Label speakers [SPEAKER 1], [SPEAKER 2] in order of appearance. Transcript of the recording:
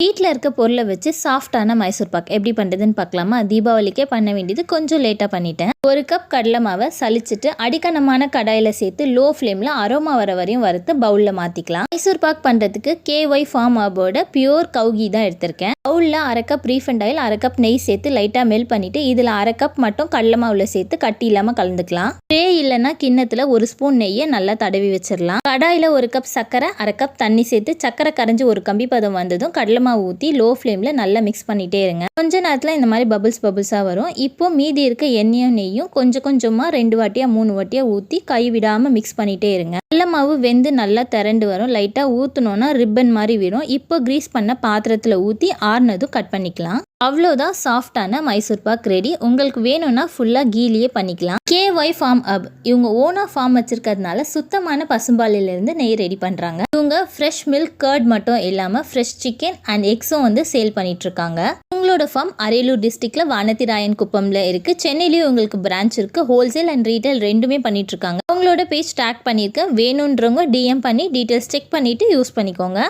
[SPEAKER 1] வீட்டில் இருக்க பொருளை வச்சு சாஃப்டான மைசூர் பாக் எப்படி பண்ணுறதுன்னு பார்க்கலாமா? தீபாவளிக்கே பண்ண வேண்டியது, கொஞ்சம் லேட்டாக பண்ணிட்டேன். 1 கப் கடலை மாவை சலிச்சிட்டு அடிக்கனமான கடாயில் சேர்த்து லோ ஃப்ளேமில் அரோமா வர வரையும் வறுத்து பவுலில் மாற்றிக்கலாம். மைசூர் பாக் பண்ணுறதுக்கு KY ஃபார்ம் ஹர்போட பியூர் கவு கீ தான் எடுத்திருக்கேன். பவுலில் 1/2 கப் ரீஃபண்ட் ஆயில், 1/2 கப் நெய் சேர்த்து லைட்டாக மெல்ட் பண்ணிவிட்டு இதில் 1/2 கப் மட்டும் கடலை மாவில் சேர்த்து கட்டி இல்லாமல் கலந்துக்கலாம். ட்ரே இல்லைன்னா கிண்ணத்தில் 1 ஸ்பூன் நெய்யை நல்லா தடவி வச்சிடலாம். கடாயில் 1 கப் சர்க்கரை, 1/2 கப் தண்ணி சேர்த்து சர்க்கரை கரைஞ்சி ஒரு கம்பி பதம் வந்ததும் கடலை ஊற்றி லோ ஃப்ளேமில் நல்லா மிக்ஸ் பண்ணிட்டே இருங்க. கொஞ்ச நேரத்தில் இந்த மாதிரி பபிள்ஸாக வரும். இப்போ மீதி இருக்க எண்ணெயும் நெய்யும் கொஞ்சம் கொஞ்சமாக 2 வாட்டியா 3 வாட்டியா ஊற்றி கைவிடாமல் மிக்ஸ் பண்ணிட்டே இருங்க. கடலை மாவு வெந்து நல்லா திரண்டு வரும். லைட்டாக ஊற்றினோன்னா ரிப்பன் மாதிரி விடும். இப்போ கிரீஸ் பண்ண பாத்திரத்தில் ஊற்றி ஆறுனதும் கட் பண்ணிக்கலாம். அவ்வளோதான், சாஃப்டான மைசூர் பாக் ரெடி. உங்களுக்கு வேணும்னா ஃபுல்லாக கீலியே பண்ணிக்கலாம். KY ஃபார்ம் ஹப் இவங்க ஓனா ஃபார்ம் வச்சிருக்கிறதுனால சுத்தமான பசும்பாலிலிருந்து நெய் ரெடி பண்ணுறாங்க. இவங்க ஃப்ரெஷ் மில்க் கர்ட் மட்டும் இல்லாமல் ஃப்ரெஷ் சிக்கன் அண்ட் எக்ஸும் சேல் பண்ணிட்டு இருக்காங்க. உங்களோட ஃபார்ம் அரியலூர் டிஸ்ட்ரிக்ட்ல வானதிராயன் குப்பம்ல இருக்கு. சென்னையிலேயும் உங்களுக்கு பிரான்ச் இருக்கு. ஹோல்சேல் அண்ட் ரீட்டைல் ரெண்டுமே பண்ணிட்டு இருக்காங்க. உங்களோட பேஜ் டேக் பண்ணியிருக்கேன். வேணுன்றவங்க DM பண்ணி டீட்டெயில்ஸ் செக் பண்ணிட்டு யூஸ் பண்ணிக்கோங்க.